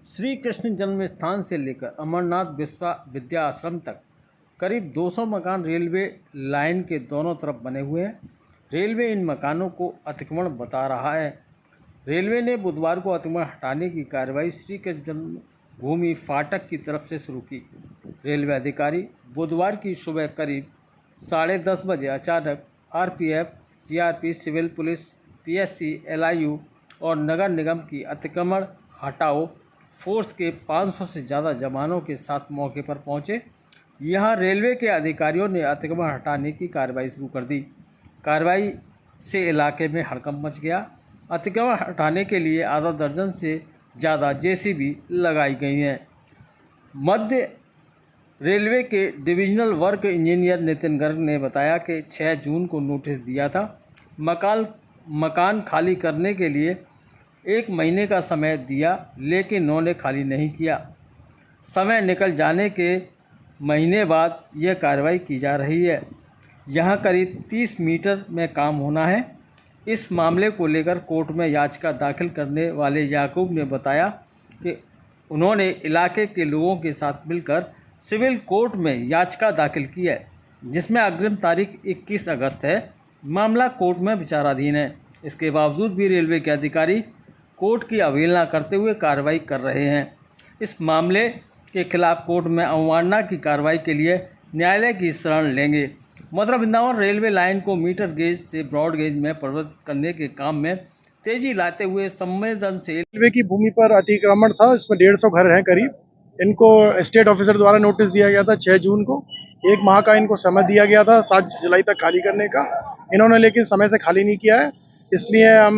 श्री कृष्ण जन्म स्थान से लेकर अमरनाथ विद्या आश्रम तक करीब 200 मकान रेलवे लाइन के दोनों तरफ बने हुए हैं। रेलवे इन मकानों को अतिक्रमण बता रहा है। रेलवे ने बुधवार को अतिक्रमण हटाने की कार्रवाई श्री कृष्ण जन्मभूमि फाटक की तरफ से शुरू की। रेलवे अधिकारी बुधवार की सुबह करीब 10:30 बजे अचानक RPF, GRP, civil police, PSC, LIU और नगर निगम की अतिक्रमण हटाओ फोर्स के 500 से ज़्यादा जवानों के साथ मौके पर पहुंचे। यहां रेलवे के अधिकारियों ने अतिक्रमण हटाने की कार्रवाई शुरू कर दी। कार्रवाई से इलाके में हड़कंप मच गया। अतिक्रमण हटाने के लिए आधा दर्जन से ज़्यादा जेसीबी लगाई गई हैं। मध्य रेलवे के divisional work engineer Nitin Garg ने बताया कि 6 जून को नोटिस दिया था। मकान खाली करने के लिए 1 महीने का समय दिया, लेकिन उन्होंने खाली नहीं किया। समय निकल जाने के महीने बाद यह कार्रवाई की जा रही है। यहां करीब 30 मीटर में काम होना है। इस मामले को लेकर कोर्ट में याचिका दाखिल करने वाले याकूब ने बताया कि उन्होंने इलाके के लोगों के साथ मिलकर सिविल कोर्ट में याचिका दाखिल की है, जिसमें अग्रिम तारीख 21 अगस्त है। मामला कोर्ट में विचाराधीन है। इसके बावजूद भी रेलवे के अधिकारी कोर्ट की अवहेलना करते हुए कार्रवाई कर रहे हैं। इस मामले के खिलाफ कोर्ट में अवमानना की कार्रवाई के लिए न्यायालय की शरण लेंगे। मथुरा वृंदावन रेलवे लाइन को मीटर गेज से ब्रॉड गेज में परिवर्तित करने के काम में तेजी लाते हुए संवेदनशील रेलवे की भूमि पर अतिक्रमण था। इसमें 150 घर हैं करीब। इनको स्टेट ऑफिसर द्वारा नोटिस दिया गया था 6 जून को। 1 माह का इनको समय दिया गया था 7 जुलाई तक खाली करने का। इन्होंने लेकिन समय से खाली नहीं किया है। इसलिए हम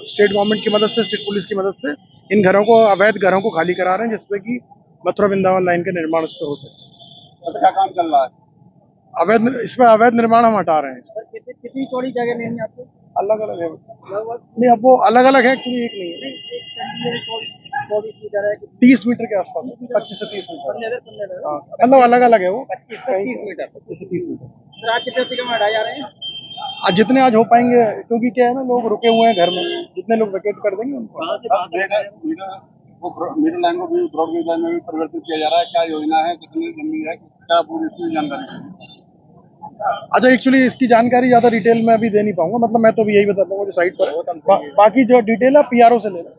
स्टेट गवर्नमेंट की मदद से, स्टेट पुलिस की मदद से इन घरों को, अवैध घरों को खाली करा रहे हैं, जिसपे कि मथुरा वृंदावन लाइन का निर्माण उस पर हो सके। तो क्या काम चल रहा है? इस पर अवैध निर्माण हम हटा रहे हैं। कितनी चौड़ी जगह लेनी है आपको? अलग अलग है नहीं, अब वो अलग अलग है, एक्चुअली एक नहीं है। 30 मीटर के आसपास, 25 से 30 मीटर। हाँ, मतलब अलग अलग है वो। 25 से 30 मीटर। 25 से 30 मीटर। सर आज कितने अतिक्रमण हटाए जा रहे हैं? आज जितने आज हो पाएंगे, क्योंकि क्या है ना, लोग रुके हुए हैं घर में। जितने लोग वेकेट कर देंगे उनको। मीटर लाइन को भी ब्रॉड गेज लाइन में भी परिवर्तित किया जा रहा है। क्या योजना है, कितनी लंबी है, क्या पूरी इसकी जानकारी? अच्छा, एक्चुअली इसकी जानकारी ज्यादा डिटेल में अभी दे नहीं पाऊंगा। मतलब मैं तो भी यही बता दूंगा जो साइट पर है। बाकी जो डिटेल है पीआरओ से लेना।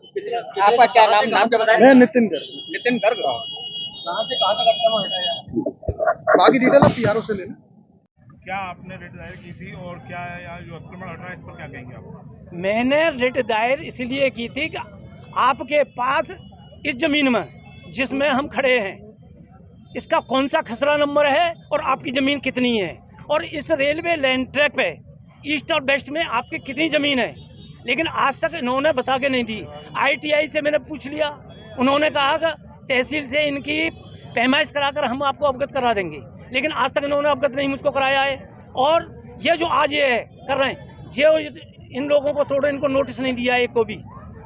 आपका क्या नाम क्या बताया? मैं नितिन गर्ग। नितिन गर्ग। कहाँ से कहाँ तक अतिक्रमण हटाया जा रहा है? बाकी डिटेल है पीआरओ से लेना। क्या आपने रिट दायर की थी और क्या यहाँ जो अतिक्रमण हट रहा है इस पर क्या कहेंगे आप? मैंने रिट दायर इसलिए की थी कि आपके पास इस ज़मीन में जिसमें हम खड़े हैं, इसका कौन सा खसरा नंबर है और आपकी ज़मीन कितनी है, और इस रेलवे लाइन ट्रैक पे ईस्ट और वेस्ट में आपकी कितनी ज़मीन है। लेकिन आज तक इन्होंने बता के नहीं दी। ITI से मैंने पूछ लिया, उन्होंने कहा कि तहसील से इनकी पैमाइश कराकर हम आपको अवगत करा देंगे, लेकिन आज तक इन्होंने अवगत नहीं मुझको कराया है। और ये जो आज ये कर रहे हैं, जो इन लोगों को थोड़ा इनको नोटिस नहीं दिया है, एक को भी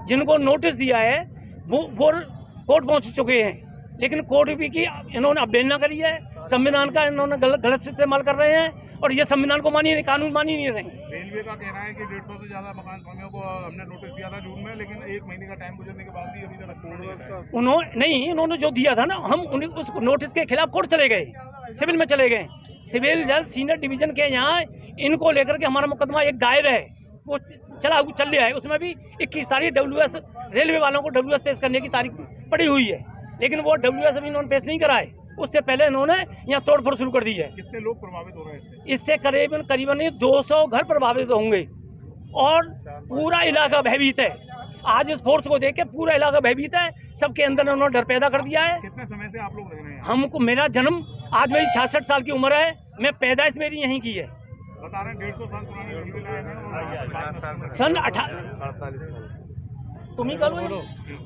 जिनको नोटिस दिया है वो कोर्ट पहुंच चुके हैं, लेकिन कोर्ट भी की इन्होंने अवहेलना करी है। संविधान का इन्होंने गलत से इस्तेमाल कर रहे हैं और ये संविधान को मानी नहीं, कानून मानी नहीं रहे। रेलवे का कहना है कि 150 से ज्यादा मकान स्वामियों को हमने नोटिस दिया था जून में, लेकिन 1 महीने का टाइम गुजरने के बाद भी अभी तक उन्होंने जो दिया था ना, हम उस नोटिस के खिलाफ कोर्ट चले गए, सिविल में चले गए। सिविल जज सीनियर डिवीजन के यहाँ इनको लेकर के हमारा मुकदमा एक दायर है, वो चल रहा है। उसमें भी 21 तारीख WS रेलवे वालों को WS पेश करने की तारीख पड़ी हुई है, लेकिन वो WS अभी इन्होंने पेश नहीं कराए। उससे पहले इन्होंने यहाँ तोड़फोड़ शुरू कर दी है। कितने लोग प्रभावित हो रहे हैं इससे? करीबन 200 घर प्रभावित होंगे और पूरा इलाका भयभीत है। आज इस फोर्स को देख के पूरा इलाका भयभीत है। सबके अंदर उन्होंने डर पैदा कर दिया है। कितने समय से आप लोग रह रहे हैं? हमको, मेरा जन्म, आज मेरी 66 साल की उम्र है, मैं पैदाइश मेरी यहीं की है। बता रहे हैं 150 साल पुरानी रेलवे लाइन है और सन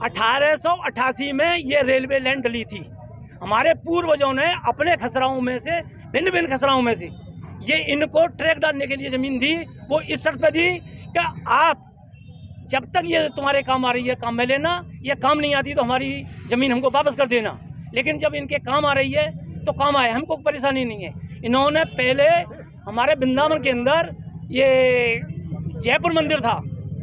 1888 में ये रेलवे लाइन डली थी। हमारे पूर्वजों ने अपने खसराओं में से, भिन्न भिन्न खसराओं में से ये इनको ट्रैक डालने के लिए ज़मीन दी। वो इस शर्त पे दी कि आप जब तक ये तुम्हारे काम आ रही है काम में लेना, ये काम नहीं आती तो हमारी ज़मीन हमको वापस कर देना। लेकिन जब इनके काम आ रही है तो काम आए, हमको परेशानी नहीं है। इन्होंने पहले हमारे वृंदावन के अंदर ये जयपुर मंदिर था,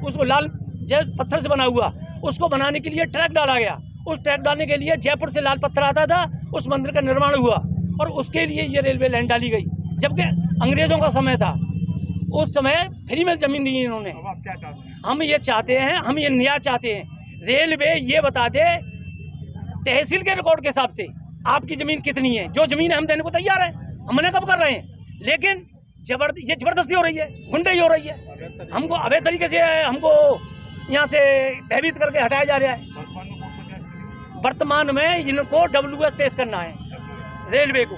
उसको लाल जय पत्थर से बना हुआ, उसको बनाने के लिए ट्रैक डाला गया। उस ट्रैक डालने के लिए जयपुर से लाल पत्थर आता था, उस मंदिर का निर्माण हुआ और उसके लिए ये रेलवे लाइन डाली गई, जबकि अंग्रेज़ों का समय था, उस समय फ्री में ज़मीन दी इन्होंने। अब आप क्या चाहते हैं? हम ये चाहते हैं, हम ये न्याय चाहते हैं, रेलवे ये बता दे तहसील के रिकॉर्ड के हिसाब से आपकी ज़मीन कितनी है। जो ज़मीन है हम देने को तैयार है, हमने कब कर रहे हैं, लेकिन ये ज़बरदस्ती हो रही है, गुंडई हो रही है, हमको अवैध तरीके से हमको यहाँ से भयभीत करके हटाया जा रहा है। वर्तमान में इनको WS पेश करना है रेलवे को,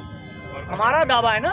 हमारा दावा है ना।